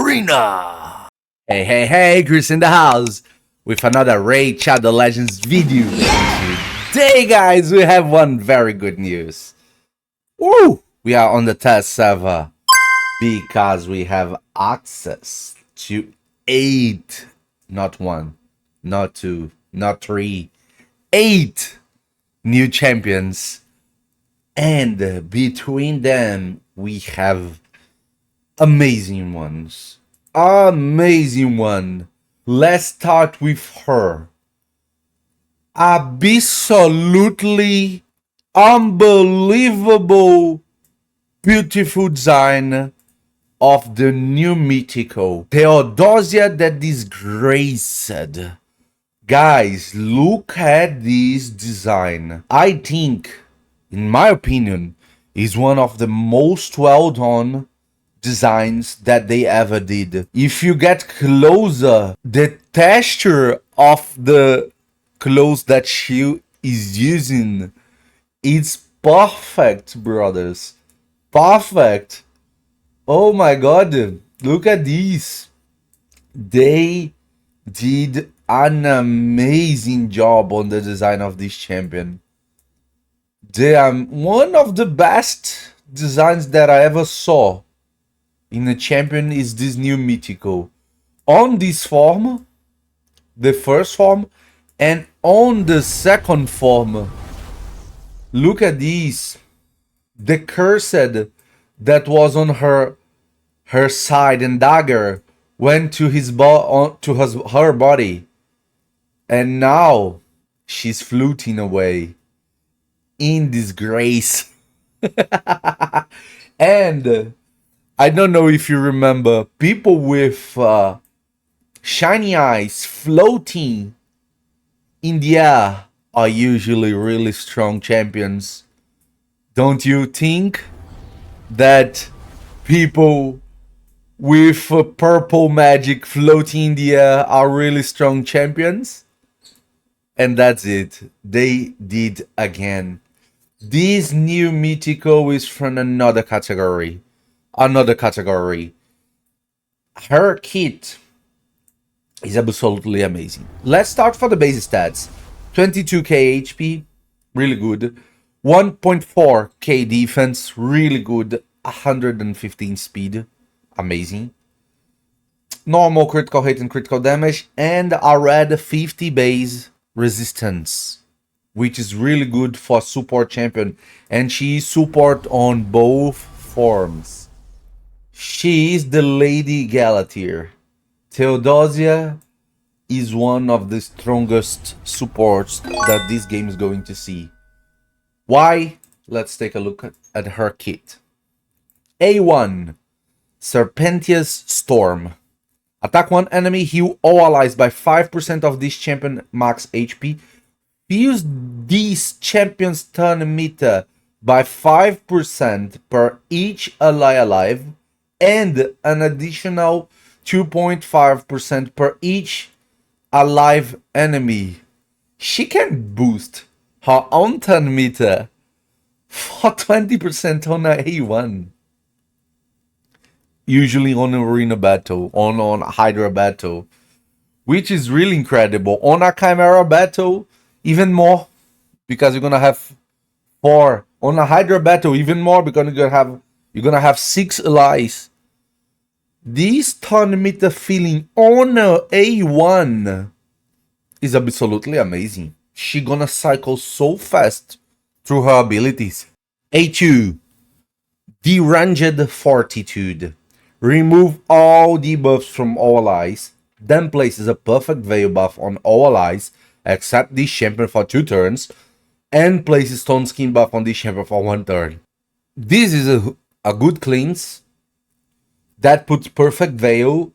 livearena. Hey, Chris in the house with another Raid Shadow Legends video. Today, guys, we have one very good news. Woo! We are on the test server because we have access to 8, not 1, not 2, not 3, 8 new champions. And between them, we have amazing ones. Amazing one. Let's start with her. Absolutely unbelievable, beautiful design of the new Mythical. Theodosia the Disgraced. Guys, look at this design. I think, in my opinion, is one of the most well done designs that they ever did. If you get closer, the texture of the clothes that she is using, it's perfect, brothers. Perfect. Oh my god, look at these. They did an amazing job on the design of this champion. They are one of the best designs that I ever saw in a champion is this new Mythical. On this form, the first form, and on the second form, look at these. The cursed that was on her side and dagger went to her body, and now she's floating away in disgrace. And I don't know if you remember, people with shiny eyes floating in the air are usually really strong champions. Don't you think that people with purple magic floating in the air are really strong champions? And that's it. They did again. This new Mythical is from another category. Her kit is absolutely amazing. Let's start for the base stats. 22k HP, really good. 1.4k defense, really good. 115 speed, amazing. Normal critical hit and critical damage, and a red 50 base resistance, which is really good for support champion. And she is support on both forms. She is the Lady Galatier. Theodosia is one of the strongest supports that this game is going to see. Why? Let's take a look at her kit. A1, Serpentia's Storm. Attack one enemy, heal all allies by 5% of this champion max HP. Use this champion's turn meter by 5% per each ally alive, and an additional 2.5% per each alive enemy. She can boost her own turn meter for 20% on a A1. Usually on an arena battle, on a Hydra battle, which is really incredible. On a Chimera battle, even more, because you're gonna have 4. On a Hydra battle, even more, because you're gonna have 6 allies. This turn meter feeling on a A1 is absolutely amazing. She gonna cycle so fast through her abilities. A2, Deranged Fortitude. Remove all debuffs from all allies, then places a perfect veil buff on all allies except this champion for 2 turns, and places stone skin buff on this champion for 1 turn. This is a good cleanse that puts perfect veil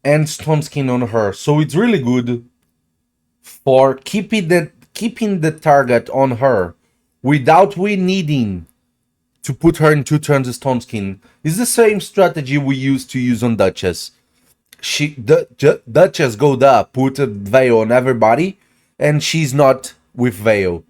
and stone skin on her, so it's really good for keeping the target on her without we needing to put her in 2 turns of stone skin. It's the same strategy we used to use on Duchess. Duchess go there, put a veil on everybody, and she's not with veil.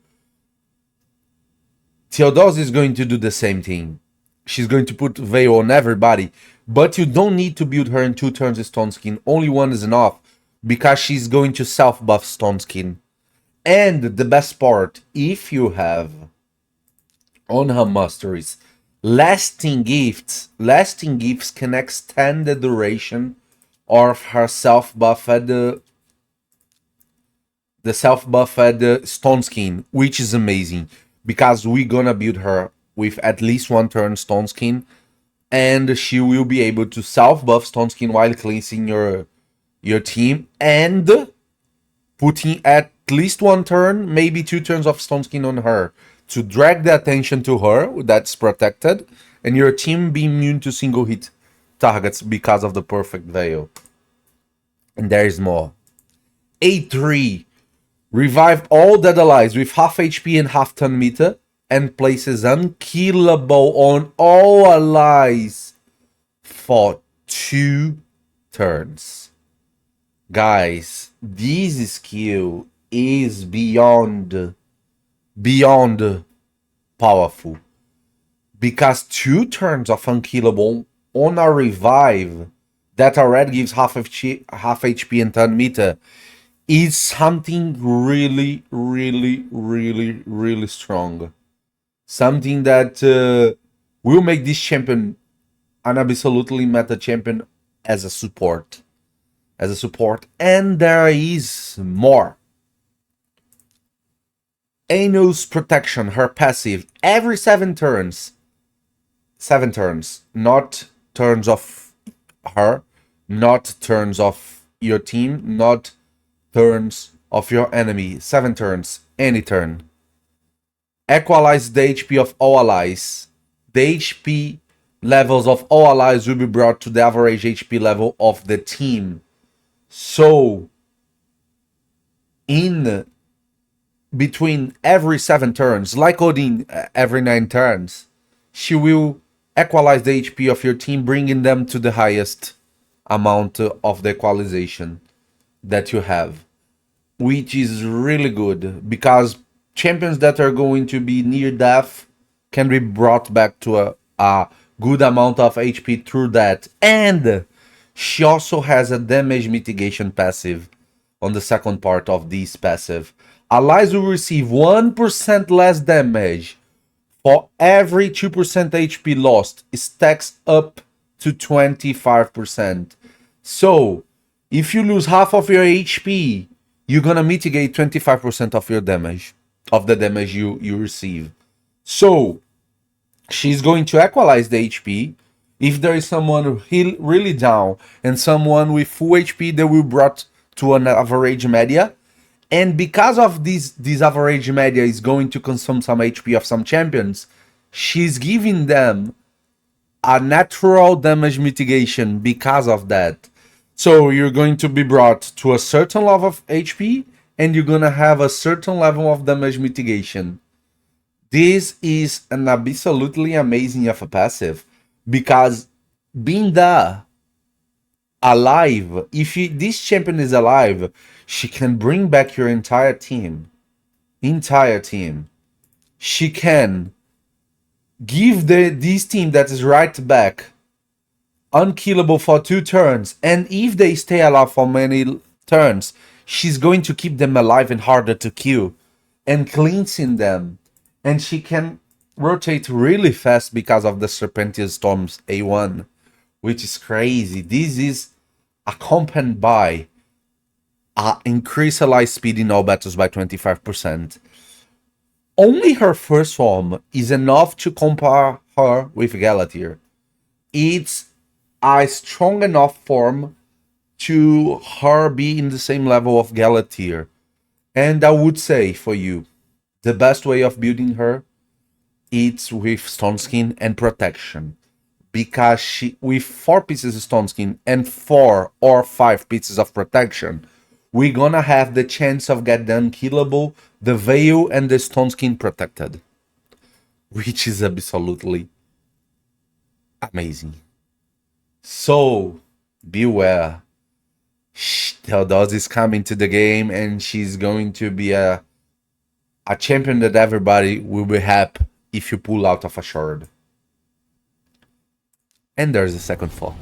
Theodosia is going to do the same thing. She's going to put Veil on everybody. But you don't need to build her in 2 turns of Stone Skin. Only one is enough. Because she's going to self-buff Stone Skin. And the best part, if you have on her masteries lasting gifts can extend the duration of her self-buffed the self-buffed Stone Skin, which is amazing. Because we're gonna build her with at least 1 turn Stone Skin. And she will be able to self-buff Stone Skin while cleansing your team. And putting at least 1 turn, maybe 2 turns of Stone Skin on her. To drag the attention to her, that's protected. And your team be immune to single hit targets because of the perfect veil. And there is more. A3. Revive all dead allies with half HP and half turn meter. And places unkillable on all allies for 2 turns. Guys, this skill is beyond powerful. Because 2 turns of unkillable on a revive that already gives half HP and turn meter is something really, really, really, really strong. Something that will make this champion an absolutely meta champion as a support. And there is more. Anu's Protection, her passive, every 7 turns. 7 turns, not turns of her, not turns of your team, not turns of your enemy. 7 turns, any turn. Equalize the HP of all allies. The HP levels of all allies will be brought to the average HP level of the team. So, in between every 7 turns, like Odin every 9 turns, she will equalize the HP of your team, bringing them to the highest amount of the equalization that you have. Which is really good, because champions that are going to be near death can be brought back to a good amount of HP through that. And she also has a damage mitigation passive on the second part of this passive. Allies will receive 1% less damage for every 2% HP lost. It stacks up to 25%. So, if you lose half of your HP, you're gonna mitigate 25% of your damage, of the damage you receive. So, she's going to equalize the HP. If there is someone really down and someone with full HP, they will be brought to an average media. And because of this average media is going to consume some HP of some champions, she's giving them a natural damage mitigation because of that. So you're going to be brought to a certain level of HP, and you're going to have a certain level of damage mitigation. This is an absolutely amazing of a passive, because being there alive, if this champion is alive, she can bring back your entire team. She can give this team that is right back unkillable for 2 turns, and if they stay alive for many turns, she's going to keep them alive and harder to kill and cleansing them. And she can rotate really fast because of the Serpentious Storm's A1, which is crazy. This is accompanied by increase ally speed in all battles by 25%. Only her first form is enough to compare her with Galatir. It's a strong enough form to her be in the same level of Galatir. And I would say for you, the best way of building her, it's with Stone Skin and Protection. Because she, with 4 pieces of Stone Skin and 4 or 5 pieces of Protection, we're gonna have the chance of get the Unkillable, the Veil, and the Stone Skin protected. Which is absolutely amazing. So, beware. Theodosia is coming to the game, and she's going to be a champion that everybody will be happy if you pull out of a shard. And there's the second form.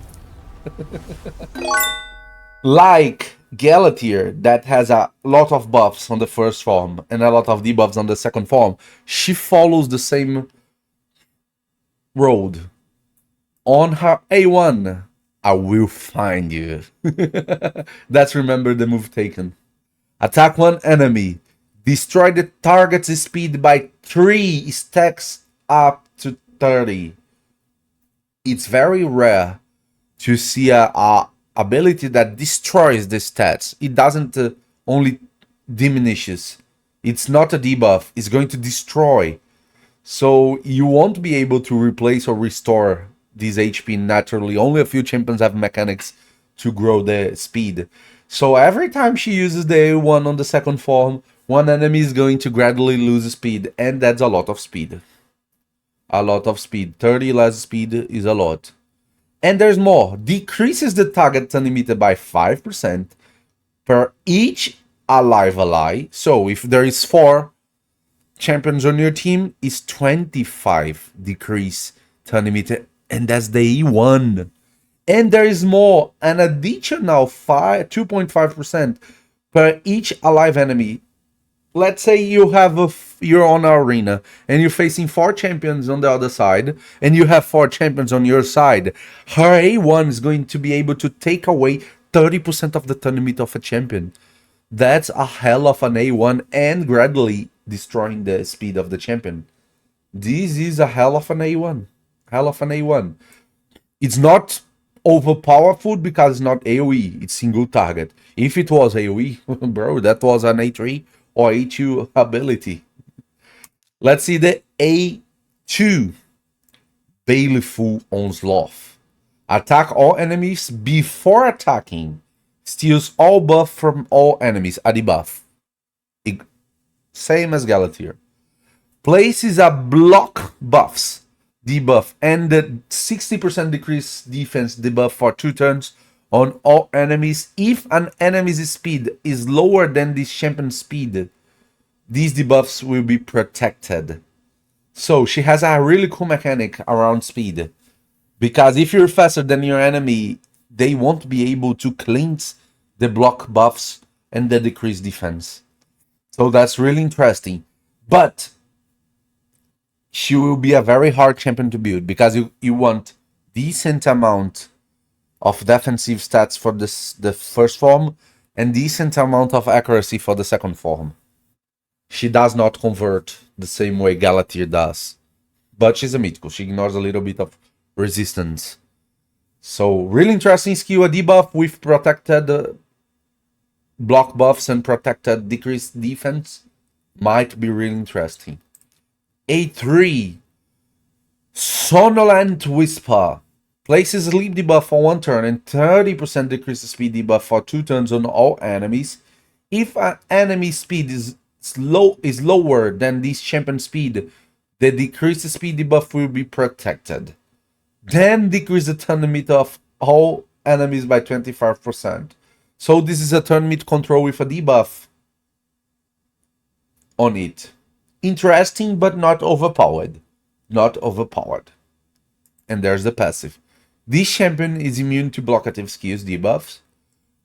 Like Galatir, that has a lot of buffs on the first form and a lot of debuffs on the second form, she follows the same road. On her A1, I will find you. That's remember the move taken. Attack one enemy. Destroy the target's speed by 3 stacks up to 30. It's very rare to see a ability that destroys the stats. It doesn't only diminishes. It's not a debuff. It's going to destroy. So you won't be able to replace or restore this HP naturally. Only a few champions have mechanics to grow the speed. So every time she uses the A1 on the second form, one enemy is going to gradually lose speed, and that's a lot of speed. A lot of speed. 30 less speed is a lot. And there's more. Decreases the target turn meter by 5% per each alive ally. So if there is 4 champions on your team, is 25 decrease turn meter, and that's the E1. And there is more, an additional 2.5% per each alive enemy. Let's say you have you're on an arena and you're facing 4 champions on the other side, and you have 4 champions on your side. Her A1 is going to be able to take away 30% of the turn meter of a champion. That's a hell of an A1, and gradually destroying the speed of the champion. This is a hell of an A1. Hell of an A1. It's not overpowerful because it's not AoE, it's single target. If it was AoE, bro, that was an A3 or A2 ability. Let's see the A2. Baleful Onslaught. Attack all enemies before attacking. Steals all buff from all enemies. A debuff. Same as Galatir. Places a block buffs debuff and the 60% decrease defense debuff for 2 turns on all enemies. If an enemy's speed is lower than this champion's speed, these debuffs will be protected. So she has a really cool mechanic around speed, because if you're faster than your enemy, they won't be able to cleanse the block buffs and the decreased defense. So that's really interesting. But she will be a very hard champion to build, because you want decent amount of defensive stats for the first form and decent amount of accuracy for the second form. She does not convert the same way Galatir does, but she's a mythical. She ignores a little bit of resistance. So really interesting skill, a debuff with protected block buffs and protected decreased defense. Might be really interesting. A3. Somnolent Whisper. Places sleep debuff for 1 turn and 30% decrease speed debuff for 2 turns on all enemies. If an enemy speed is lower than this champion speed, the decreased speed debuff will be protected. Then decrease the turn limit of all enemies by 25%. So this is a turn limit control with a debuff on it. Interesting, but not overpowered. Not overpowered. And there's the passive. This champion is immune to blockative skills debuffs.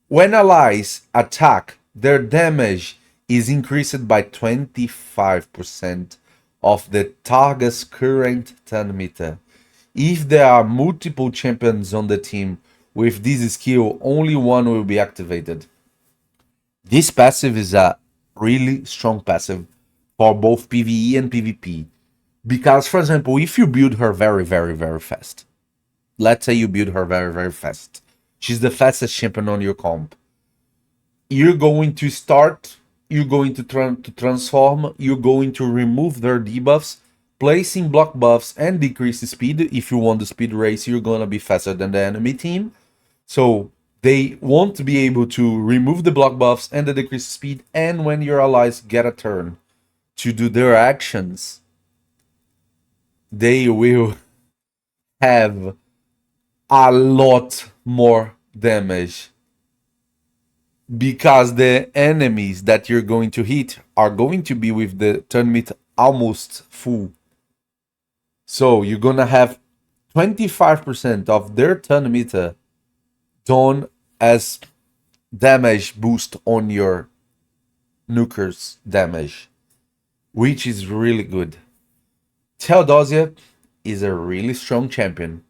When allies attack, their damage is increased by 25% of the target's current turn meter. If there are multiple champions on the team with this skill, only one will be activated. This passive is a really strong passive for both PvE and PvP. Because, for example, if you build her very, very, very fast. Let's say you build her very, very fast. She's the fastest champion on your comp. You're going to start, you're going to transform, you're going to remove their debuffs, placing block buffs and decrease the speed. If you want the speed race, you're going to be faster than the enemy team. So they won't be able to remove the block buffs and the decreased speed. And when your allies get a turn to do their actions, they will have a lot more damage, because the enemies that you're going to hit are going to be with the turn meter almost full. So you're gonna have 25% of their turn meter done as damage boost on your nuker's damage, which is really good. Theodosia is a really strong champion.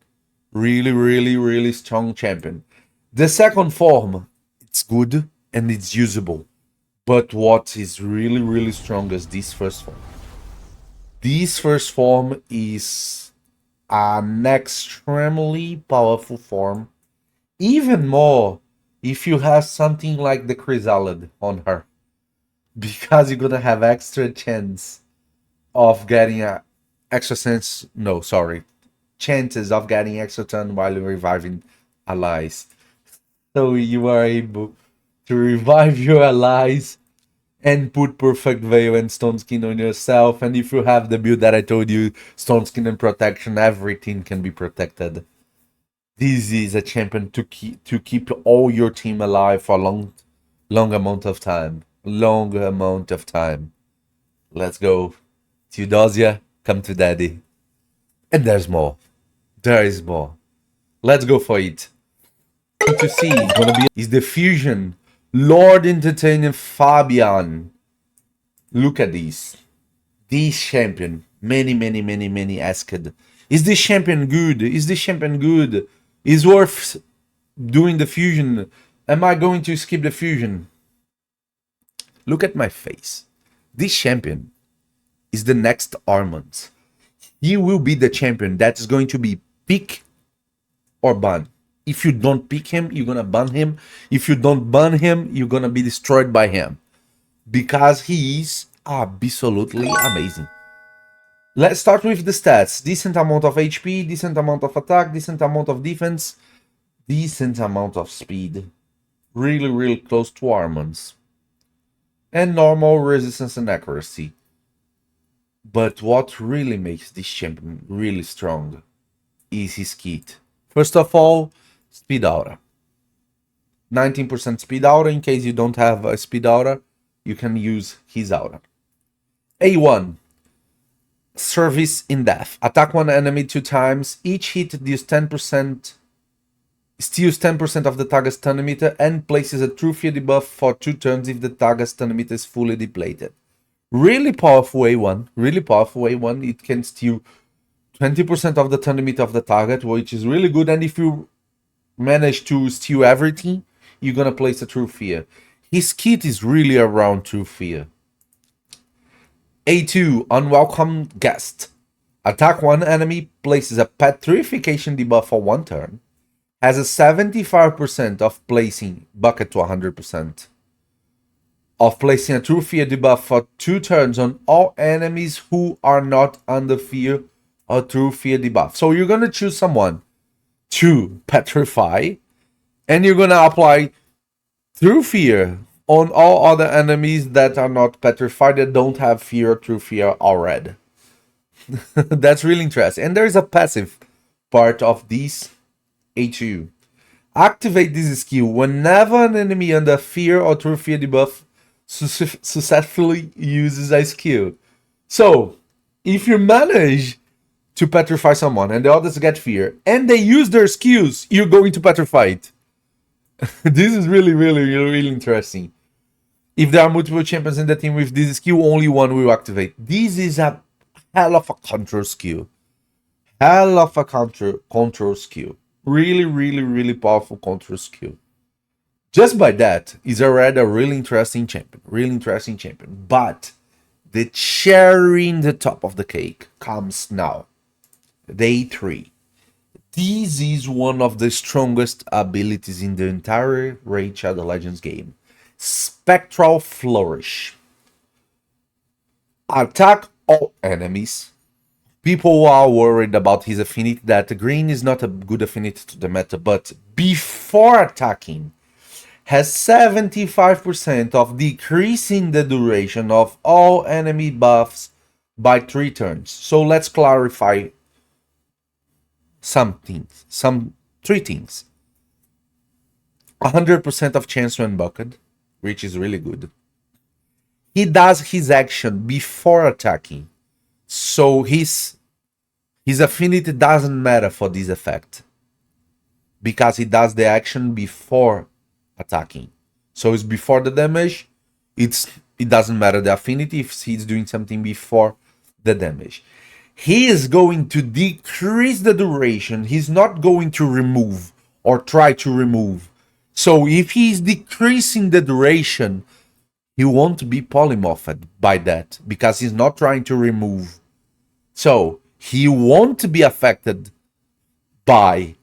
Really strong champion. The second form, it's good and it's usable. But what is really strong is this first form. This first form is an extremely powerful form. Even more if you have something like the Chrysalid on her. Because you're gonna have extra chance of getting a extra sense. No, sorry. Chances of getting extra turn while you're reviving allies. So you are able to revive your allies and put Perfect Veil and Stone Skin on yourself. And if you have the build that I told you, Stone Skin and Protection, everything can be protected. This is a champion to keep all your team alive for a long amount of time. Long amount of time. Let's go. Theodosia, come to daddy. And there's more. There is more. Let's go for it. To see is the fusion Lord Entertainer Fabian. Look at this. This champion. Many asked. Is this champion good? Is this champion good? Is worth doing the fusion? Am I going to skip the fusion? Look at my face. This champion is the next Armand. He will be the champion that is going to be pick or ban. If you don't pick him, you're gonna ban him. If you don't ban him, you're gonna be destroyed by him. Because he is absolutely amazing. Let's start with the stats. Decent amount of HP, decent amount of attack, decent amount of defense, decent amount of speed. Really close to Armand's. And normal resistance and accuracy. But what really makes this champion really strong is his kit. First of all, speed aura. 19% speed aura. In case you don't have a speed aura, you can use his aura. A1. Service in death. Attack one enemy 2 times. Each hit deals 10%. Steals 10% of the target's turn meter and places a true fear debuff for 2 turns if the target's turn meter is fully depleted. Really powerful A1. Really powerful A1. It can steal 20% of the turn meter of the target, which is really good. And if you manage to steal everything, you're gonna place a true fear. His kit is really around true fear. A2, unwelcome guest. Attack one enemy, places a petrification debuff for 1 turn. Has a 75% of placing bucket to 100%. Of placing a true fear debuff for 2 turns on all enemies who are not under fear or true fear debuff. So you're gonna choose someone to petrify, and you're gonna apply true fear on all other enemies that are not petrified, that don't have fear or true fear already. That's really interesting. And there's a passive part of this A2. Activate this skill whenever an enemy under fear or true fear debuff successfully uses a skill. So, if you manage to petrify someone and the others get fear and they use their skills, you're going to petrify it. This is really interesting. If there are multiple champions in the team with this skill, only one will activate. This is a hell of a control skill. Hell of a control skill. Really powerful control skill. Just by that is already a really interesting champion. But the cherry in the top of the cake comes now. Day 3. This is one of the strongest abilities in the entire Raid Shadow Legends game. Spectral Flourish. Attack all enemies. People are worried about his affinity, that green is not a good affinity to the meta, but before attacking, has 75% of decreasing the duration of all enemy buffs by 3 turns. So let's clarify some 3 things. 100% of chance when bucketed, which is really good. He does his action before attacking, so his His affinity doesn't matter for this effect because he does the action before attacking. So it's before the damage. It doesn't matter the affinity if he's doing something before the damage. He is going to decrease the duration. He's not going to remove or try to remove. So if he's decreasing the duration, he won't be polymorphed by that because he's not trying to remove. So he won't be affected by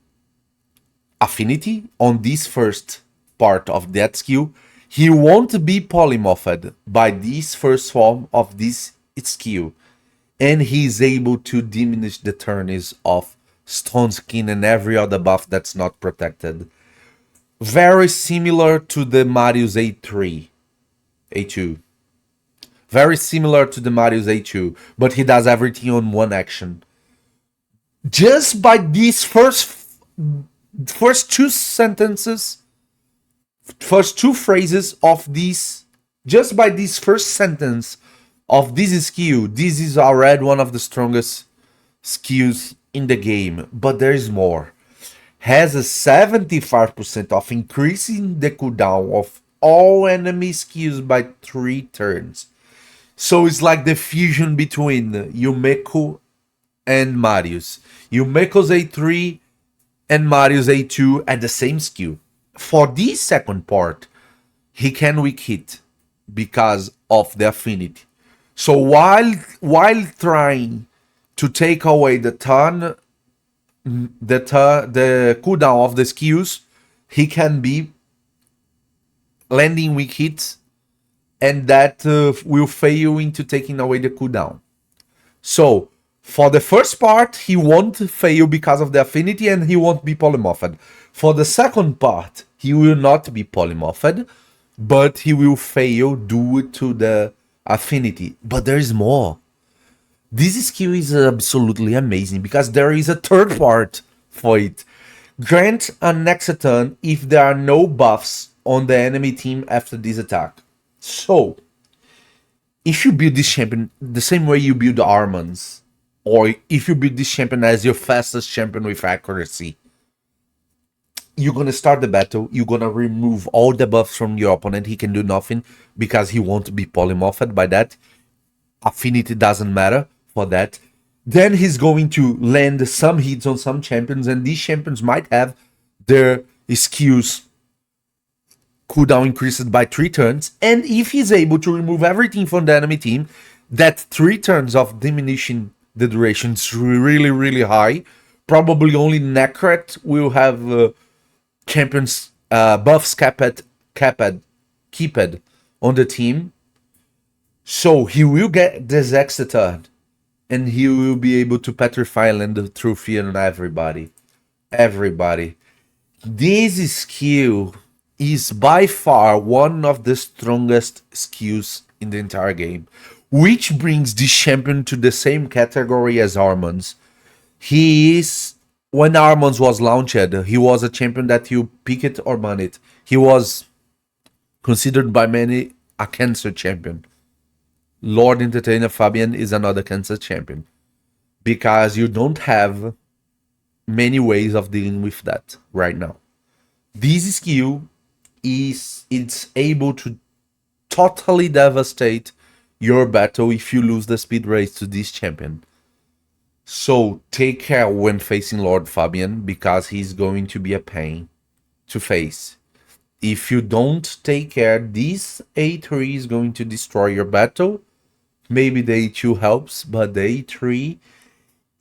affinity on this first part of that skill. He won't be polymorphed by this first form of this skill. And he's able to diminish the turns of Stone Skin and every other buff that's not protected. Very similar to the Marius A3, A2. Very similar to the Marius A2, but he does everything on one action. Just by these first two sentences, first two phrases of this, just by this first sentence of this skill, this is already one of the strongest skills in the game, but there is more. Has a 75% of increasing the cooldown of all enemy skills by 3 turns. So it's like the fusion between Yumeko and Marius. Yumeko's A3 and Marius A2 at the same skill. For this second part, he can weak hit because of the affinity. So while trying to take away the cooldown of the skills, he can be landing weak hits, and that will fail into taking away the cooldown. So for the first part, he won't fail because of the affinity, and he won't be polymorphed. For the second part, he will not be polymorphed, but he will fail due to the affinity. But there is more. This skill is absolutely amazing because there is a third part for it. Grant an extra turn if there are no buffs on the enemy team after this attack. So, if you build this champion the same way you build Armans, or if you build this champion as your fastest champion with accuracy, you're gonna start the battle, you're gonna remove all the buffs from your opponent, he can do nothing because he won't be polymorphed by that. Affinity doesn't matter for that. Then he's going to land some hits on some champions, and these champions might have their skills cooldown increased by 3 turns. And if he's able to remove everything from the enemy team, that 3 turns of diminishing the duration is really, really high. Probably only Necret will have champions buffs kept on the team. So he will get this extra turn, and he will be able to petrify land through fear on everybody. This skill is by far one of the strongest skills in the entire game, which brings this champion to the same category as Armans. He is, when Armans was launched, he was a champion that you pick it or ban it. He was considered by many a cancer champion. Lord Entertainer Fabian is another cancer champion because you don't have many ways of dealing with that right now. This skill it's able to totally devastate your battle if you lose the speed race to this champion. So take care when facing Lord Fabian because he's going to be a pain to face. If you don't take care, this A3 is going to destroy your battle. Maybe the A2 helps, but the A3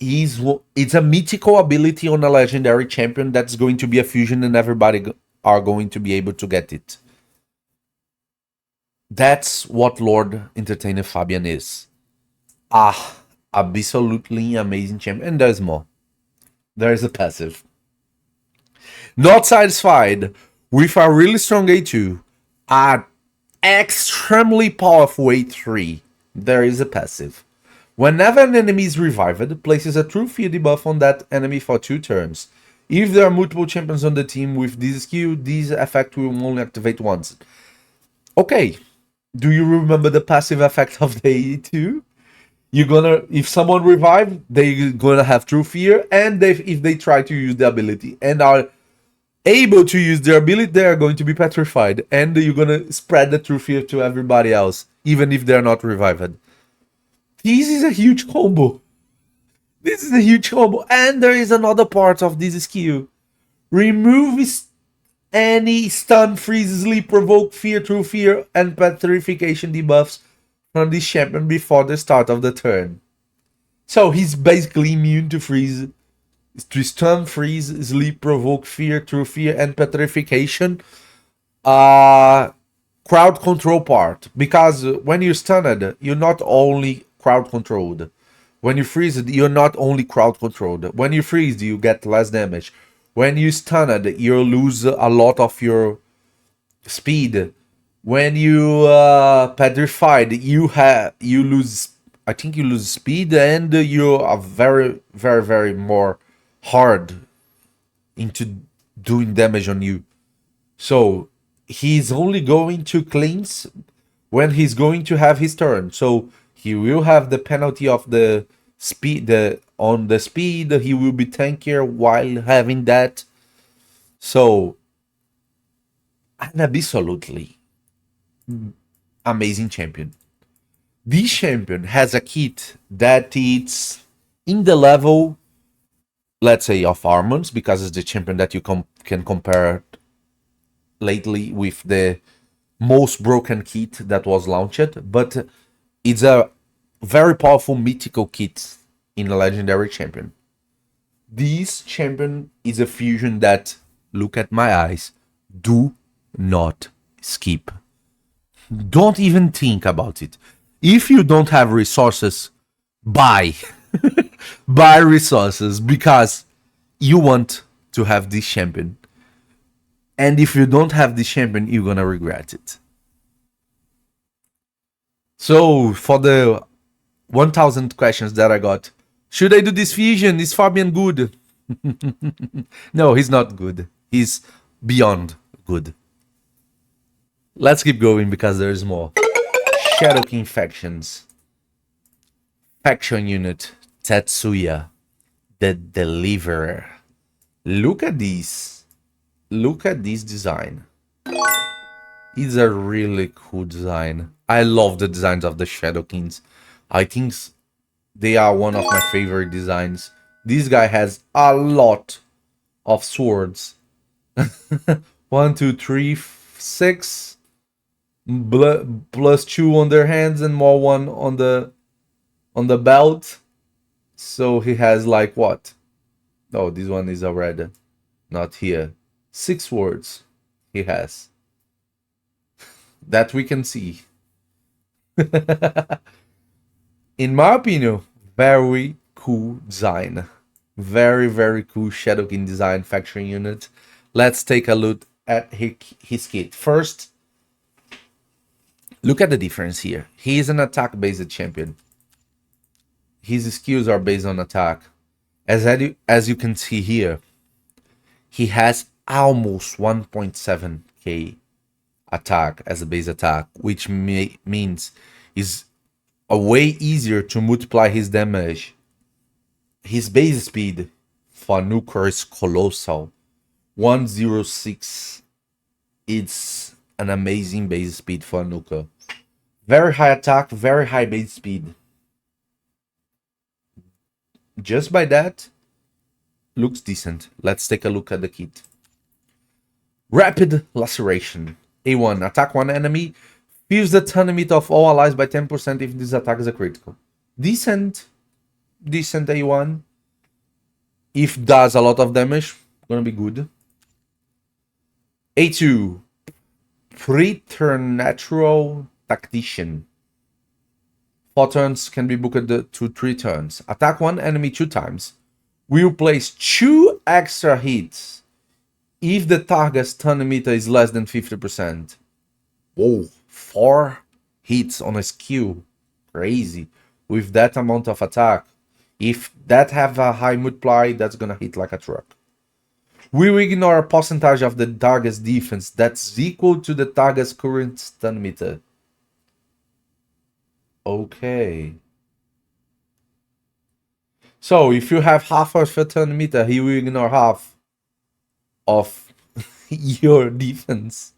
it's a mythical ability on a legendary champion that's going to be a fusion, and everybody are going to be able to get it. That's what Lord Entertainer Fabian is. Absolutely amazing champion. And there's more. There's a passive. Not satisfied with a really strong A2, an extremely powerful A3, there is a passive. Whenever an enemy is revived, places a true fear debuff on that enemy for 2 turns. If there are multiple champions on the team with this skill, this effect will only activate once. Okay, do you remember the passive effect of the A2? You're gonna, if someone revive, they're gonna have true fear, and if they try to use the ability and are able to use their ability, they are going to be petrified, and you're gonna spread the true fear to everybody else, even if they're not revived. This is a huge combo. This is a huge combo, and there is another part of this skill. Remove any stun, freeze, sleep, provoke, fear, true fear, and petrification debuffs from this champion before the start of the turn. So he's basically immune to freeze, to stun, freeze, sleep, provoke, fear, true fear, and petrification. Crowd control part, because when you're stunned, you're not only crowd controlled. When you freeze, you're not only crowd controlled. When you freeze, you get less damage. When you stunned, you lose a lot of your speed. When you petrified, you lose. I think you lose speed, and you are very, very, very more hard into doing damage on you. So he's only going to cleanse when he's going to have his turn. So he will have the penalty of the speed. On the speed, he will be tankier while having that. So an absolutely amazing champion. This champion has a kit that it's in the level, let's say, of Armons, because it's the champion that you can compare lately with the most broken kit that was launched, but it's a very powerful mythical kit in a legendary champion. This champion is a fusion that, look at my eyes, do not skip. Don't even think about it. If you don't have resources, buy. Buy resources, because you want to have this champion. And if you don't have this champion, you're gonna regret it. So, for the 1000 questions that I got, should I do this fusion? Is Fabian good? No, he's not good. He's beyond good. Let's keep going because there's more. Shadow King factions. Faction unit Tetsuya the Deliverer. Look at this. Look at this design. It's a really cool design. I love the designs of the Shadow Kings. I think they are one of my favorite designs. This guy has a lot of swords. 1, 2, 3, 6. Plus 2 on their hands and more 1 on the belt. So he has like what? Oh, this one is a red. Not here. 6 swords he has. That we can see. In my opinion, very cool design. Very, very cool Shadow King design faction unit. Let's take a look at his kit. First, look at the difference here. He is an attack-based champion. His skills are based on attack. As you can see here, he has almost 1.7k attack as a base attack, which means is a way easier to multiply his damage. His base speed for nuker is colossal. 106. It's an amazing base speed for nuker. Very high attack, very high base speed. Just by that, looks decent. Let's take a look at the kit. Rapid Laceration. A1. Attack one enemy. Fuse the turn limit of all allies by 10% if this attack is a critical. Decent A1. If does a lot of damage, gonna be good. A2. Preternatural Tactician. 4 turns can be booked to 3 turns. Attack one enemy 2 times. Will place 2 extra hits if the target's turn meter is less than 50%. Oh, 4 hits on a skill. Crazy. With that amount of attack. If that have a high multiply, that's gonna hit like a truck. We will ignore a percentage of the target's defense that's equal to the target's current stun meter. Okay. So if you have half of a turn meter, he will ignore half of your defense.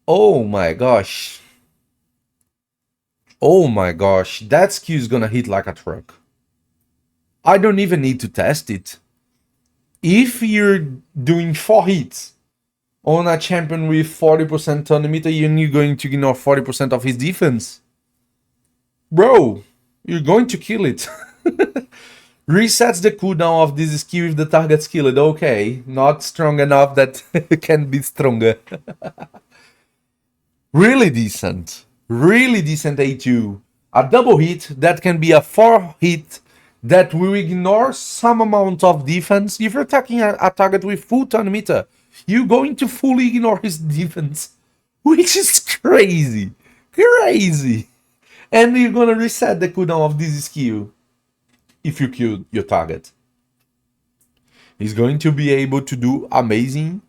Oh my gosh. Oh my gosh. That skill is gonna hit like a truck. I don't even need to test it. If you're doing 4 hits on a champion with 40% turn meter, you're going to ignore 40% of his defense. Bro, you're going to kill it. Resets the cooldown of this skill if the target's killed. Okay, not strong enough that can be stronger. Really decent. Really decent A2. A double hit that can be a 4 hit that will ignore some amount of defense. If you're attacking a target with full turn meter, you're going to fully ignore his defense. Which is crazy. Crazy. And you're gonna reset the cooldown of this skill if you kill your target. He's going to be able to do amazing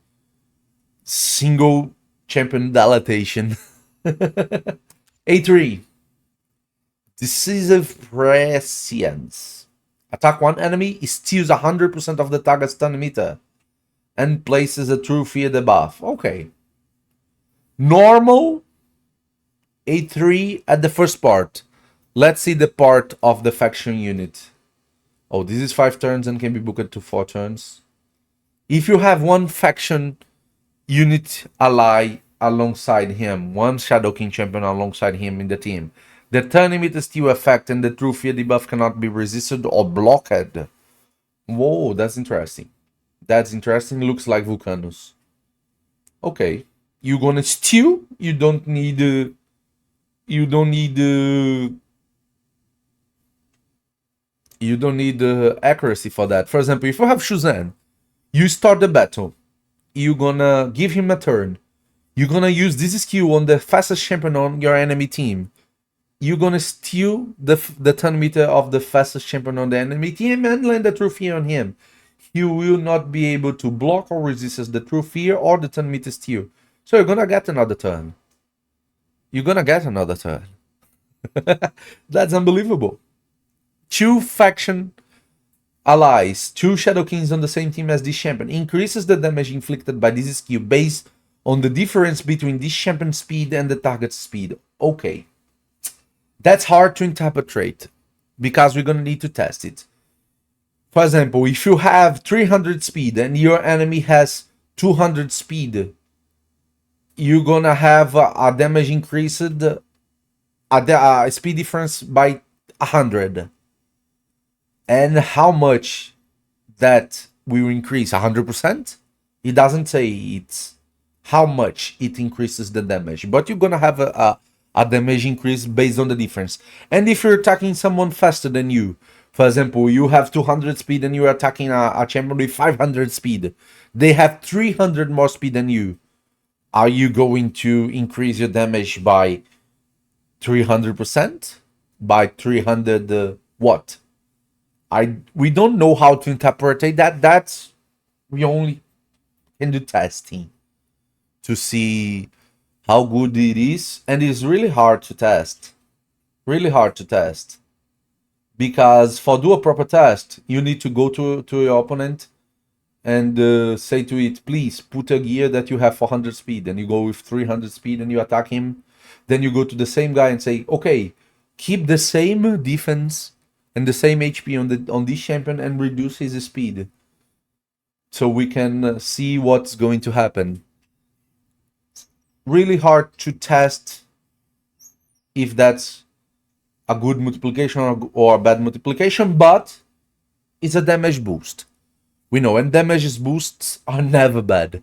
single champion dilatation. A3. Decisive Prescience. Attack one enemy, steals 100% of the target's turn meter and places a true fear debuff. Okay. Normal A3 at the first part. Let's see the part of the faction unit. Oh, this is 5 turns and can be booked to 4 turns. If you have one faction unit ally alongside him, one Shadow King champion alongside him in the team, the turn limit is still effect and the true fear debuff cannot be resisted or blocked. Whoa, that's interesting. That's interesting. Looks like Vulcanus. Okay, you're gonna steal. You don't need. You don't need accuracy for that. For example, if you have Shuzan, you start the battle. You're gonna give him a turn. You're gonna use this skill on the fastest champion on your enemy team. You're gonna steal the turn meter of the fastest champion on the enemy team and land the true fear on him. You will not be able to block or resist the true fear or the turn meter steal. So you're gonna get another turn. You're gonna get another turn. That's unbelievable. 2 faction allies, 2 Shadow Kings on the same team as this champion, increases the damage inflicted by this skill based on the difference between this champion's speed and the target's speed. Okay. That's hard to interpret because we're gonna need to test it. For example, if you have 300 speed and your enemy has 200 speed, you're gonna have a damage increased, a speed difference by 100. And how much that will increase? 100%? It doesn't say it's how much it increases the damage, but you're gonna have a damage increase based on the difference. And if you're attacking someone faster than you, for example, you have 200 speed and you're attacking a champion with 500 speed, they have 300 more speed than you. Are you going to increase your damage by 300%? By 300 what? We don't know how to interpret that. We only can do testing to see how good it is, and it's really hard to test. Really hard to test. Because for do a proper test, you need to go to your opponent and say to it, please put a gear that you have 400 speed, and you go with 300 speed and you attack him. Then you go to the same guy and say, okay, keep the same defense and the same HP on this champion and reduce his speed. So we can see what's going to happen. Really hard to test if that's a good multiplication or a bad multiplication, but it's a damage boost. We know, and damage boosts are never bad.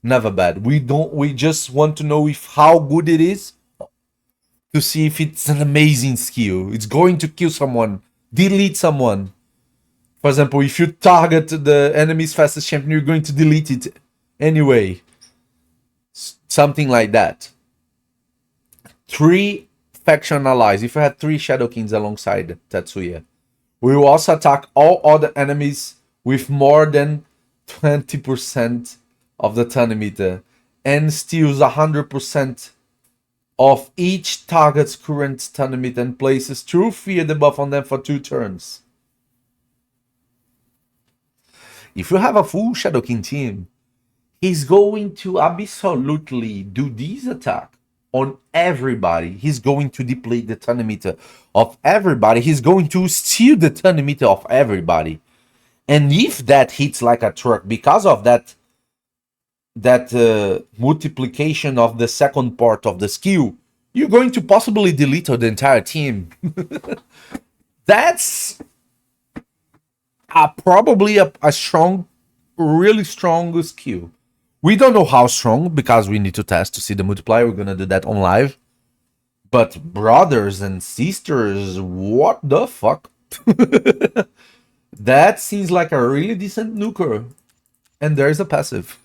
Never bad. We just want to know if how good it is to see if it's an amazing skill. It's going to kill someone, delete someone. For example, if you target the enemy's fastest champion, you're going to delete it anyway. Something like that. 3 faction allies. If you had 3 Shadow Kings alongside Tetsuya, we will also attack all other enemies with more than 20% of the turn meter and steals 100% of each target's current turn meter and places true fear debuff on them for 2 turns. If you have a full Shadow King team, he's going to absolutely do this attack on everybody. He's going to deplete the turn meter of everybody. He's going to steal the turn meter of everybody. And if that hits like a truck because of that multiplication of the second part of the skill, you're going to possibly delete the entire team. That's probably a strong, really strong skill. We don't know how strong because we need to test to see the multiplier. We're gonna do that on live. But brothers and sisters, what the fuck? That seems like a really decent nuker. And there's a passive.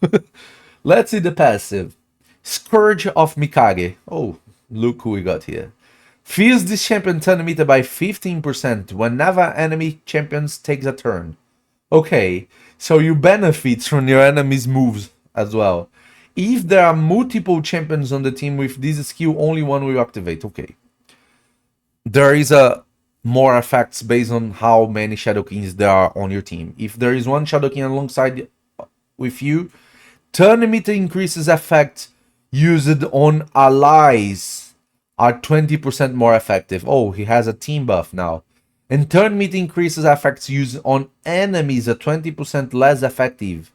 Let's see the passive. Scourge of Mikage. Oh, look who we got here. Fills this champion turn meter by 15% whenever enemy champions takes a turn. Okay, so you benefit from your enemy's moves as well. If there are multiple champions on the team with this skill, only one will activate. Okay. There is a more effects based on how many Shadow Kings there are on your team. If there is one Shadow King alongside with you, turn meter increases effect used on allies are 20% more effective. Oh, he has a team buff now. And turn meter increases effects used on enemies are 20% less effective.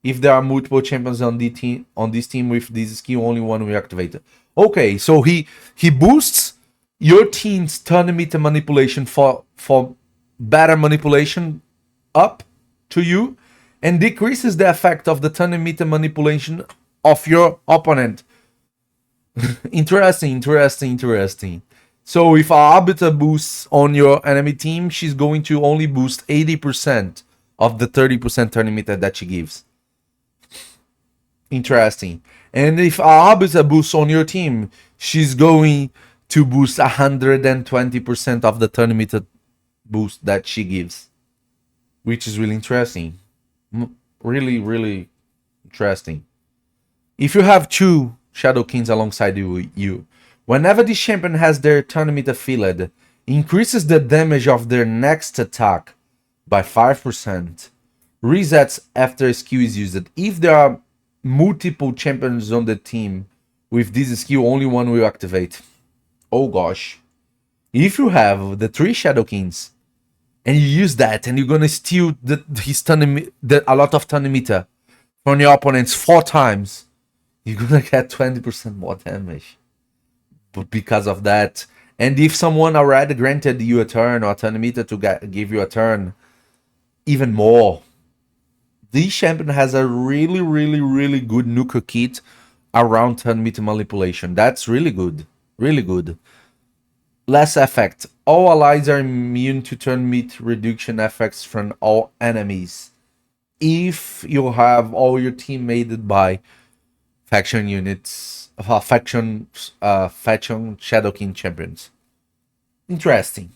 If there are multiple champions on this team with this skill, only one will activate it. Okay, so he boosts your team's turn meter manipulation for better manipulation up to you, and decreases the effect of the turn meter manipulation of your opponent. Interesting. So if our arbiter boosts on your enemy team, she's going to only boost 80% of the 30% turn meter that she gives. Interesting. And if our arbiter boosts on your team, she's going to boost 120% of the turn meter boost that she gives, which is really interesting. Really interesting. If you have two Shadow Kings alongside you, whenever this champion has their turn meter filled, increases the damage of their next attack by 5%, resets after a skill is used. If there are multiple champions on the team with this skill, only one will activate. Oh gosh. If you have the 3 Shadow Kings and you use that and you're gonna steal a lot of turn meter from your opponents 4 times, you're gonna get 20% more damage. But because of that, and if someone already granted you a turn or a turn meter to give you a turn, even more. This champion has a really good nuker kit around turn meter manipulation. That's really good. Really good. Less effect. All allies are immune to turn meter reduction effects from all enemies. If you have all your team made by faction units, faction Shadow King champions. Interesting.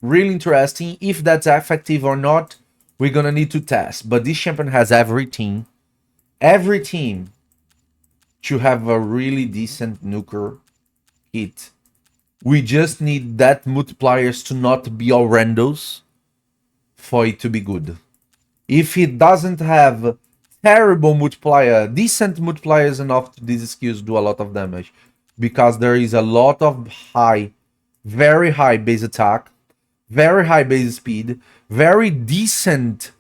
Really interesting. If that's effective or not, we're gonna need to test. But this champion has every team to have a really decent nuker kit. We just need that multipliers to not be horrendous for it to be good. If it doesn't have terrible multiplier, decent multipliers enough, these skills do a lot of damage. Because there is a lot of very high base attack, very high base speed, very decent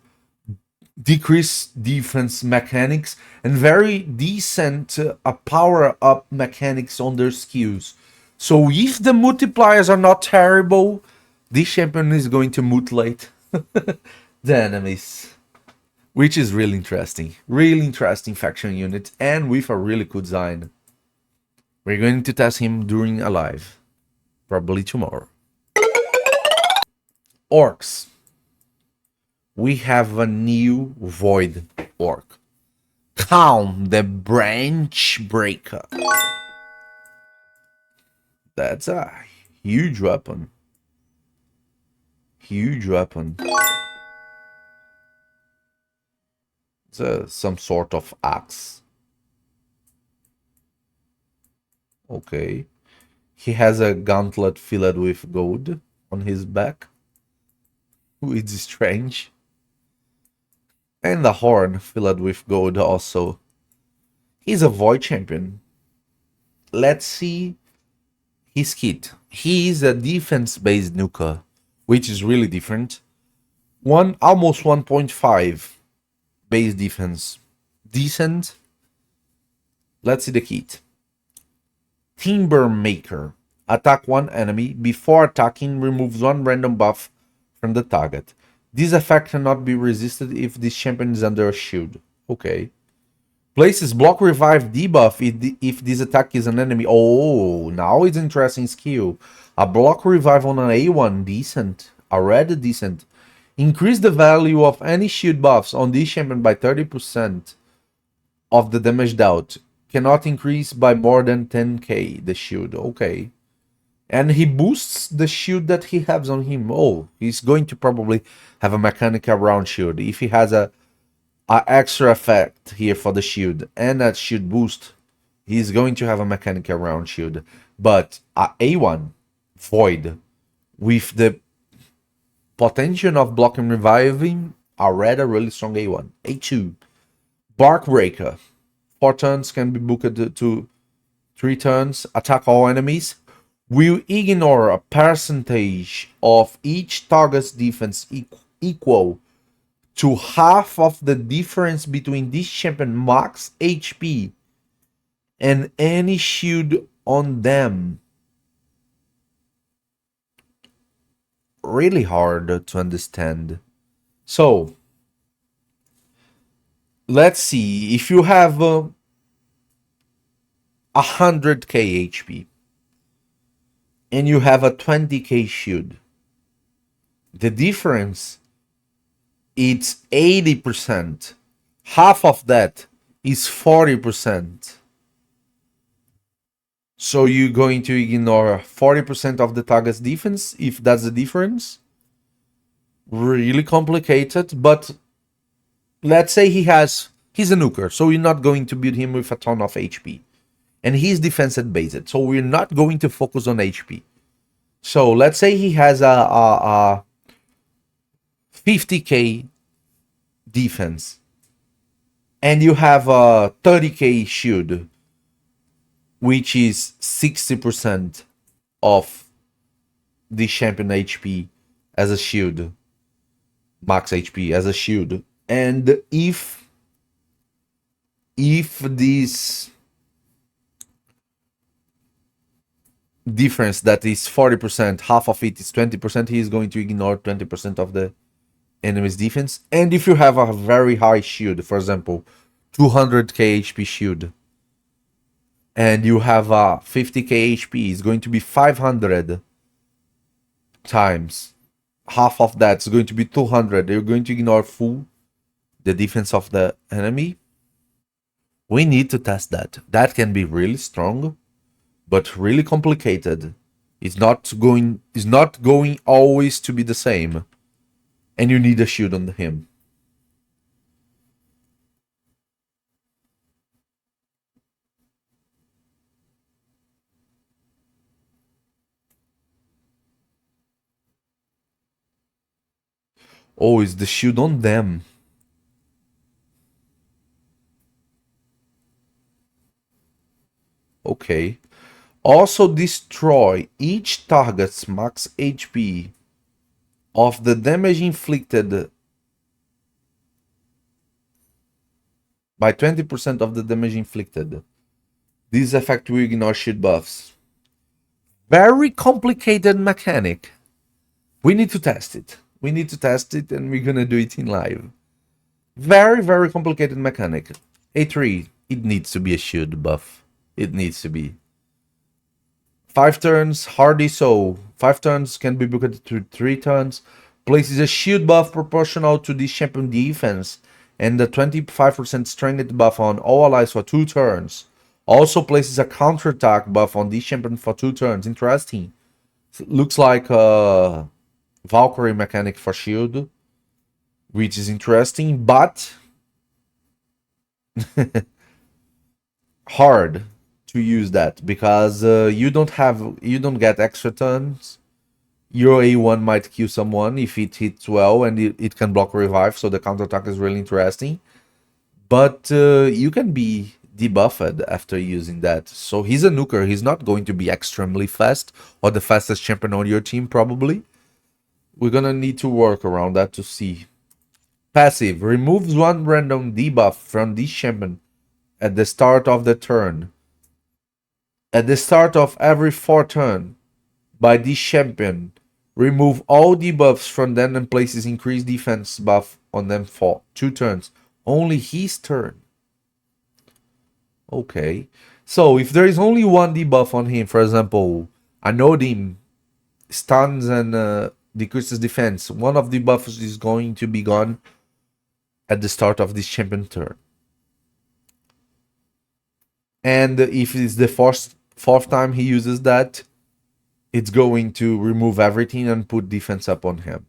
decrease defense mechanics, and very decent power up mechanics on their skills. So if the multipliers are not terrible, this champion is going to mutilate the enemies, which is really interesting. Really interesting faction unit, and with a really good design. We're going to test him during a live, probably tomorrow. Orcs. We have a new void orc. Kawn the Branchbreaker. That's a huge weapon. Huge weapon. It's some sort of axe. Okay. He has a gauntlet filled with gold on his back. It's strange. And the horn filled with gold also. He's a void champion. Let's see his kit. He is a defense-based nuker, which is really different. Almost 1.5 base defense. Decent. Let's see the kit. Timber Maker. Attack one enemy. Before attacking, removes one random buff from the target. This effect cannot be resisted if this champion is under a shield. Okay. Places block revive debuff if this attack is an enemy. Oh, now it's interesting skill. A block revive on an A1, decent. A red, decent. Increase the value of any shield buffs on this champion by 30% of the damage dealt. Cannot increase by more than 10k the shield. Okay. And he boosts the shield that he has on him. Oh, he's going to probably have a mechanic around shield. If he has a extra effect here for the shield and that shield boost, he's going to have a mechanic around shield. But A1 void with the potential of blocking reviving, a really strong A1. A2 Bark Breaker. 4 turns can be booked to 3 turns. Attack all enemies. Will ignore a percentage of each target's defense equal to half of the difference between this champion max HP and any shield on them. Really hard to understand. So, let's see. If you have 100k HP and you have a 20k shield, the difference, it's 80%. Half of that is 40%. So you're going to ignore 40% of the target's defense, if that's the difference. Really complicated, but let's say he's a nuker, so you're not going to build him with a ton of HP. And he's defense based, so we're not going to focus on HP. So let's say he has a 50k defense, and you have a 30k shield, which is 60% of the champion HP as a shield, max HP as a shield. And if this difference that is 40%, half of it is 20%, he is going to ignore 20% of the enemy's defense. And if you have a very high shield, for example, 200k HP shield, and you have a 50k HP, it's going to be 500 times. Half of that's going to be 200. You're going to ignore full the defense of the enemy. We need to test that. That can be really strong, but really complicated. It's not going always to be the same. And you need a shield on him. Oh, is the shield on them? Okay. Also destroy each target's max HP of the damage inflicted by 20% of the damage inflicted. This effect will ignore shield buffs. Very complicated mechanic. We need to test it. We need to test it, and we're gonna do it in live. Very, very complicated mechanic. A3, it needs to be a shield buff. It needs to be. 5 turns, hardly so. 5 turns can be booked to 3 turns. Places a shield buff proportional to this champion defense and the 25% strength buff on all allies for 2 turns. Also places a counterattack buff on this champion for 2 turns. Interesting. Looks like a Valkyrie mechanic for shield, which is interesting, but hard to use that because you don't get extra turns. Your A1 might kill someone if it hits well, and it can block revive, so the counterattack is really interesting. But you can be debuffed after using that. So he's a nuker. He's not going to be extremely fast, or the fastest champion on your team, probably. We're gonna need to work around that to see. Passive. Removes one random debuff from this champion at the start of the turn. At the start of every 4 turn by this champion, remove all debuffs from them and places increased defense buff on them for 2 turns. Only his turn. Okay. So if there is only one debuff on him, for example, Anodim stuns and decreases defense, one of the buffs is going to be gone at the start of this champion turn. And if it's the fourth time he uses that, it's going to remove everything and put defense up on him.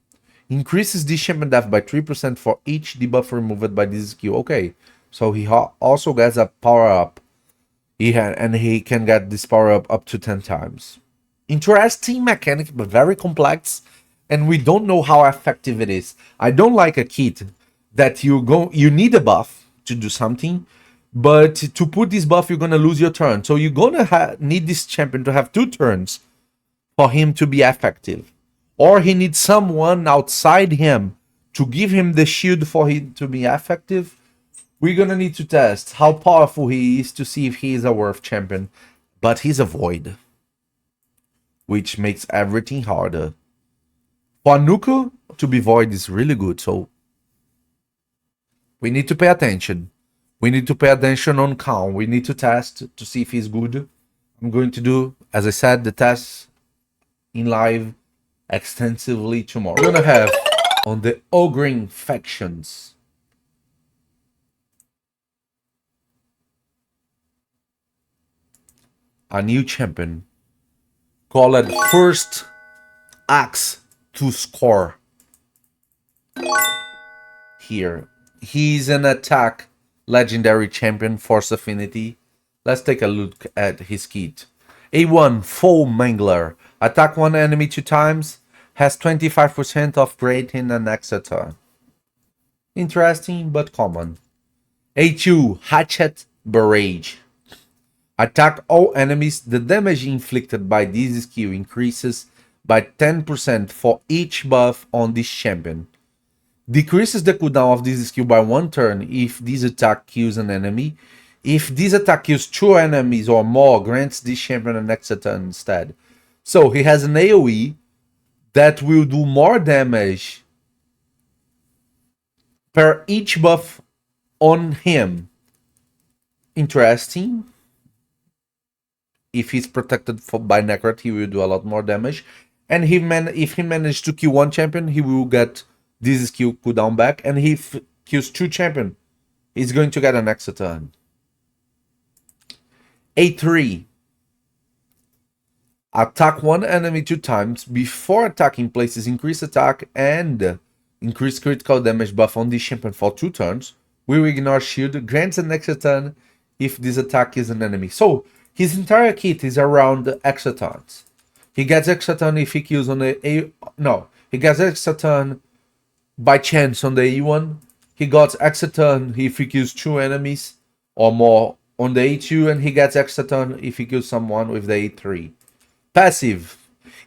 Increases this champion def by 3% for each debuff removed by this skill. Okay, so he also gets a power up. And he can get this power up to 10 times. Interesting mechanic, but very complex, and we don't know how effective it is. I don't like a kit that you need a buff to do something, but to put this buff, you're gonna lose your turn. So you're gonna need this champion to have 2 turns for him to be effective, or he needs someone outside him to give him the shield for him to be effective. We're gonna need to test how powerful he is to see if he is a worth champion. But he's a void, which makes everything harder. For nuker to be void is really good, so we need to pay attention. We need to pay attention on Kawn. We need to test to see if he's good. I'm going to do, as I said, the tests in live extensively tomorrow. We're gonna have on the Ogring factions a new champion called first Ax Tuskkor. Here, he's an attack legendary champion, force affinity. Let's take a look at his kit. A1 Foe Mangler. Attack one enemy 2 times. Has 25% of creating an extra turn. Interesting but common. A2 Hatchet Barrage. Attack all enemies. The damage inflicted by this skill increases by 10% for each buff on this champion. Decreases the cooldown of this skill by 1 turn if this attack kills an enemy. If this attack kills 2 enemies or more, grants this champion an extra turn instead. So he has an AoE that will do more damage per each buff on him. Interesting. If he's protected by Necrot, he will do a lot more damage. And if he manages to kill 1 champion, he will get this skill cooldown back. And if he kills 2 champion, he's going to get an extra turn. A3. Attack 1 enemy 2 times. Before attacking, places increased attack and increased critical damage buff on this champion for 2 turns. Will ignore shield. Grants an extra turn if this attack is an enemy. So his entire kit is around extra turns. He gets extra turn if he kills on the he gets extra turn by chance on the A1. He got extra turn if he kills 2 enemies or more on the A2, and he gets extra turn if he kills someone with the A3. Passive.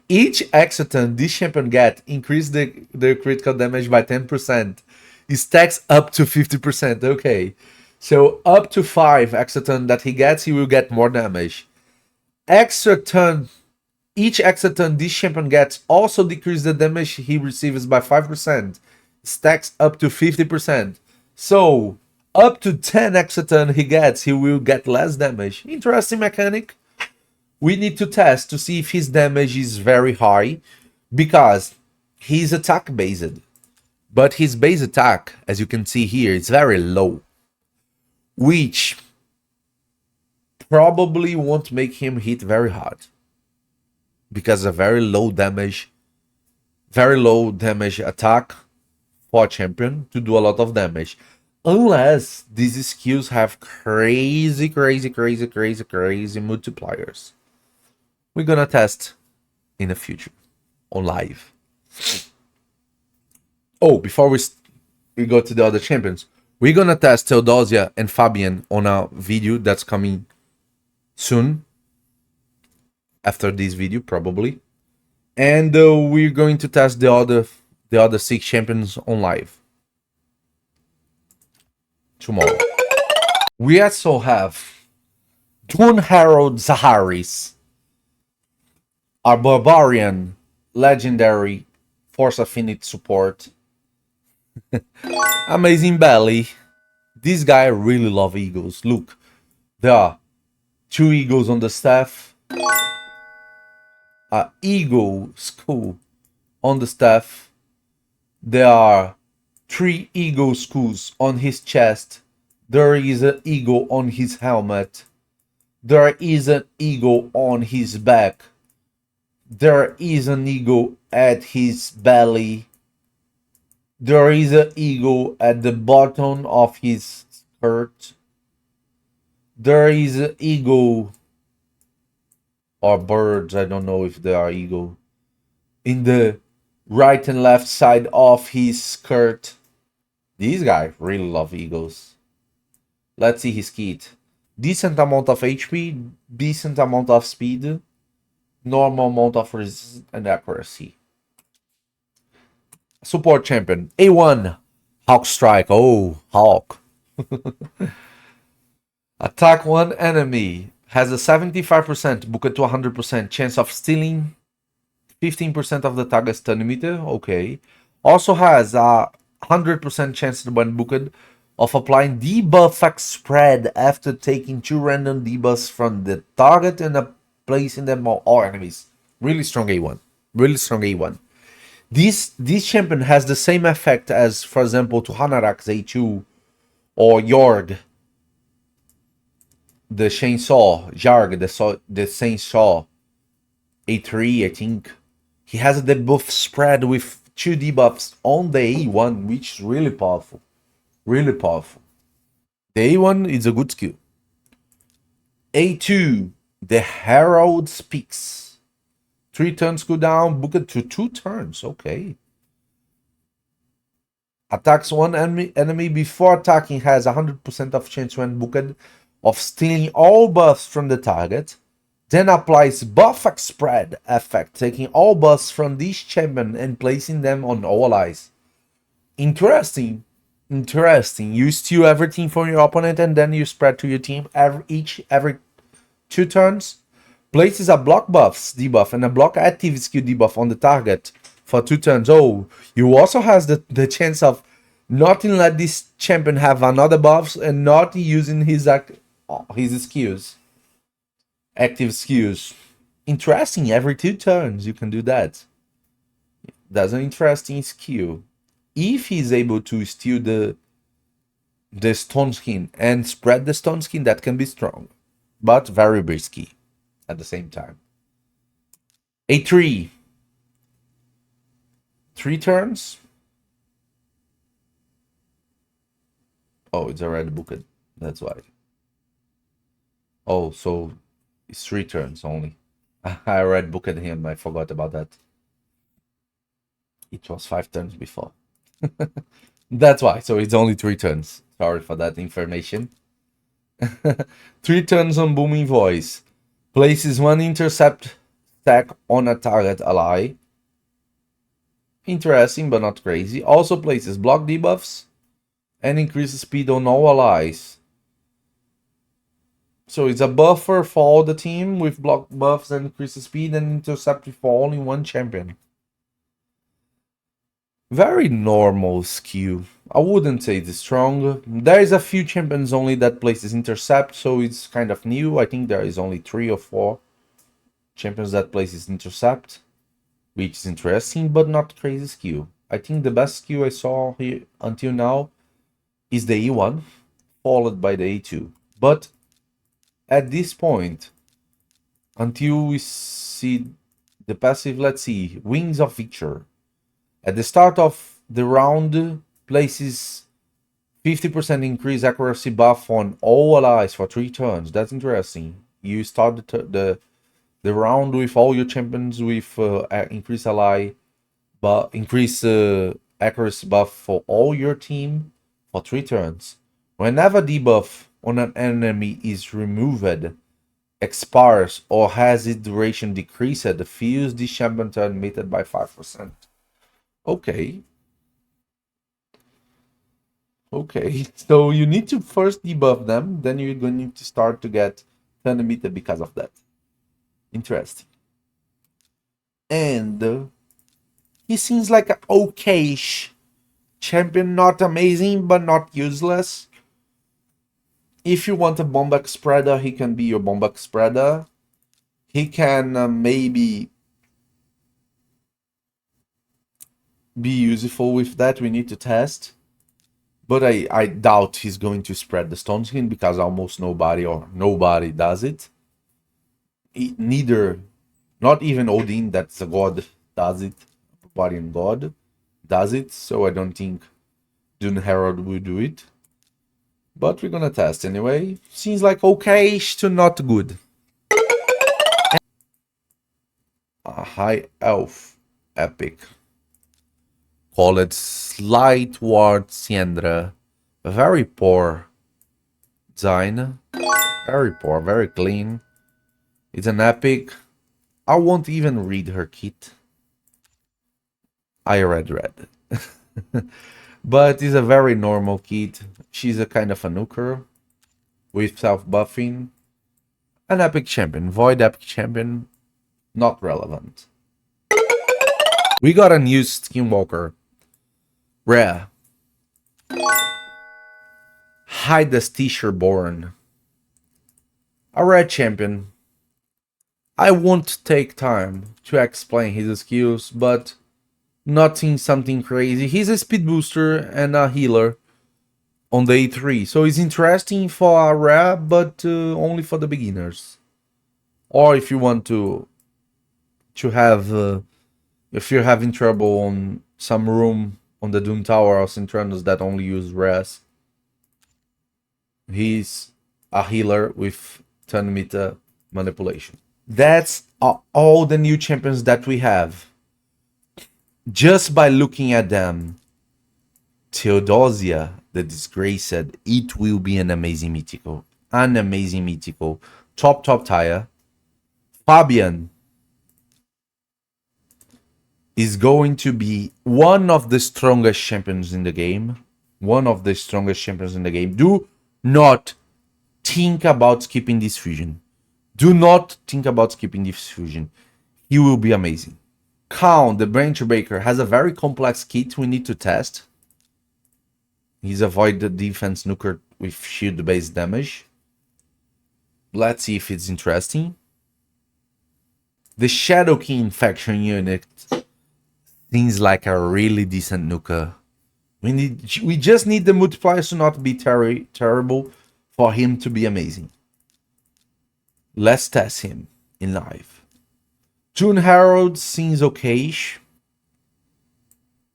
Each extra turn this champion gets increase the critical damage by 10%. It stacks up to 50%. Okay. So up to 5 extra turn that he gets, he will get more damage. Extra turn, each extra turn this champion gets also decrease the damage he receives by 5%. Stacks up to 50%. So up to 10 extra turn he gets, he will get less damage. Interesting mechanic. We need to test to see if his damage is very high, because he's attack based. But his base attack, as you can see here, is very low, which probably won't make him hit very hard, because a very low damage attack for a champion to do a lot of damage, unless these skills have crazy multipliers. We're gonna test in the future. on live. Oh, before we go to the other champions, we're gonna test Theodosia and Fabian on a video that's coming soon. After this video, probably. And we're going to test the other 6 champions on live tomorrow. We also have Dune, Herald, Zaharis, our barbarian, legendary, force affinity support, amazing belly. This guy really love eagles. Look, there are 2 eagles on the staff, a eagle skull on the staff. There are 3 eagle skulls on his chest. There is an eagle on his helmet. There is an eagle on his back. There is an eagle at his belly. There is an eagle at the bottom of his skirt. There is an eagle or birds, I don't know if they are eagle, in the right and left side of his skirt. These guys really love eagles. Let's see his kit. Decent amount of HP, decent amount of speed, normal amount of resistance and accuracy. Support champion, A1, Hawk Strike. Oh, Hawk. Attack one enemy. Has a 75% booked to 100% chance of stealing 15% of the target's stun meter. Okay. Also has a 100% chance when booked of applying debuff Ax spread after taking 2 random debuffs from the target and placing them on all enemies. Really strong A1. Really strong A1. This champion has the same effect as, for example, to Hanarax A2 or Jorg, the chainsaw, Jarg, the chainsaw A3, I think. He has a debuff spread with 2 debuffs on the A1, which is really powerful. Really powerful. The A1 is a good skill. A2, the Herald speaks. 3 turns cooldown, booked to 2 turns. Okay. Attacks one enemy before attacking, has 100% of chance when booked of stealing all buffs from the target. Then applies buff Ax spread effect, taking all buffs from this champion and placing them on all allies. Interesting. Interesting. You steal everything from your opponent and then you spread to your team every 2 turns. Places a block buffs debuff and a block active skill debuff on the target for 2 turns. Oh, you also has the chance of not let this champion have another buffs and not using his skills, active skills. Interesting. Every 2 turns you can do that. That's an interesting skill. If he's able to steal the stone skin and spread the stone skin, that can be strong, but very risky at the same time. A3. 3 turns. Oh, it's already booked. That's why. Oh, so it's 3 turns only. I already booked him. I forgot about that. It was 5 turns before. That's why. So it's only 3 turns. Sorry for that information. 3 turns on Booming Voice. Places 1 intercept stack on a target ally. Interesting, but not crazy. Also places block debuffs and increases speed on all allies. So it's a buffer for all the team with block buffs and increases speed and intercept for only 1 champion. Very normal skill. I wouldn't say it's strong. There is a few champions only that places intercept, so it's kind of new. I think there is only 3 or 4 champions that places intercept, which is interesting, but not crazy skill. I think the best skill I saw here until now is the E1, followed by the A2. But at this point, until we see the passive, let's see, Wings of Victor. At the start of the round, places 50% increase accuracy buff on all allies for 3 turns. That's interesting. You start the The round with all your champions with increase ally, but increase accuracy buff for all your team for 3 turns. Whenever debuff on an enemy is removed, expires, or has its duration decreased, fuse the champion turn meted by 5%. Okay. Okay, so you need to first debuff them, then you're going to need to start to get turn meter because of that. Interesting. And he seems like an okay-ish champion, not amazing, but not useless. If you want a Bombak spreader, he can be your Bombak spreader. He can maybe be useful with that. We need to test. But I doubt he's going to spread the Stone Skin because almost nobody or nobody does it. Neither, not even Odin, that's a god, does it. Barbarian god does it. So I don't think Dune Herald will do it. But we're gonna test anyway. Seems like okay-ish to not good. A high elf epic. Call it Slight Ward Siendra. Very poor design. Very poor, very clean. It's an epic. I won't even read her kit. I read. But it's a very normal kit. She's a kind of a nuker with self-buffing. An epic champion. Void epic champion. Not relevant. We got a new Skinwalker. Rare. Hide the T-shirt born. A rare champion. I won't take time to explain his skills, but nothing something crazy. He's a speed booster and a healer on day 3. So it's interesting for a rare, but only for the beginners. Or if you want to have, if you're having trouble on some room on the Dune Tower or Centranos that only use rares, he's a healer with turn meter manipulation. That's all the new champions that we have. Just by looking at them, Theodosia the Disgraced, it will be an amazing mythical. An amazing mythical. Top tier. Fabian is going to be one of the strongest champions in the game. One of the strongest champions in the game. Do not think about skipping this fusion. Do not think about skipping this fusion. He will be amazing. Kawn, the Branchbreaker, has a very complex kit we need to test. He's avoid the defense nuker with shield-based damage. Let's see if it's interesting. The Shadow King faction unit seems like a really decent nuker. We just need the multipliers to not be terrible for him to be amazing. Let's test him in live. Dune Herald seems okay-ish.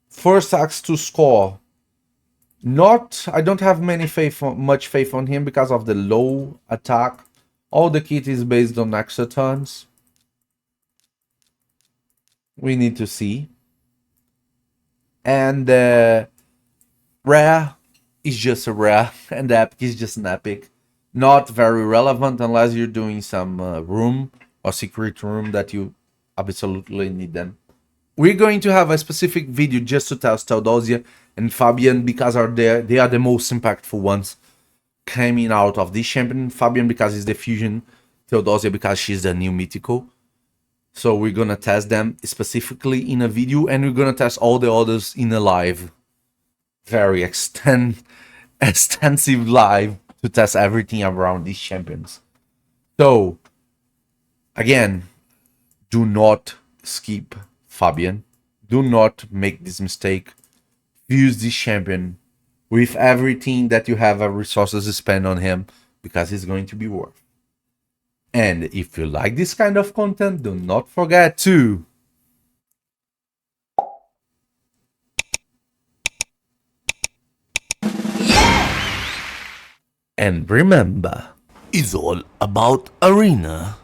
First Ax Tuskkor. I don't have much faith on him because of the low attack. All the kit is based on exotons. We need to see. And rare is just a rare, and the epic is just an epic. Not very relevant unless you're doing some room or secret room that you absolutely need them. We're going to have a specific video just to test Theodosia and Fabian because they are the most impactful ones coming out of this champion. Fabian because he's the fusion, Theodosia because she's the new mythical. So we're gonna test them specifically in a video, and we're gonna test all the others in a live. Very extensive live to test everything around these champions. So, again, do not skip Fabian. Do not make this mistake. Use this champion with everything that you have resources to spend on him because he's going to be worth. And if you like this kind of content, do not forget to and remember, it's all about arena.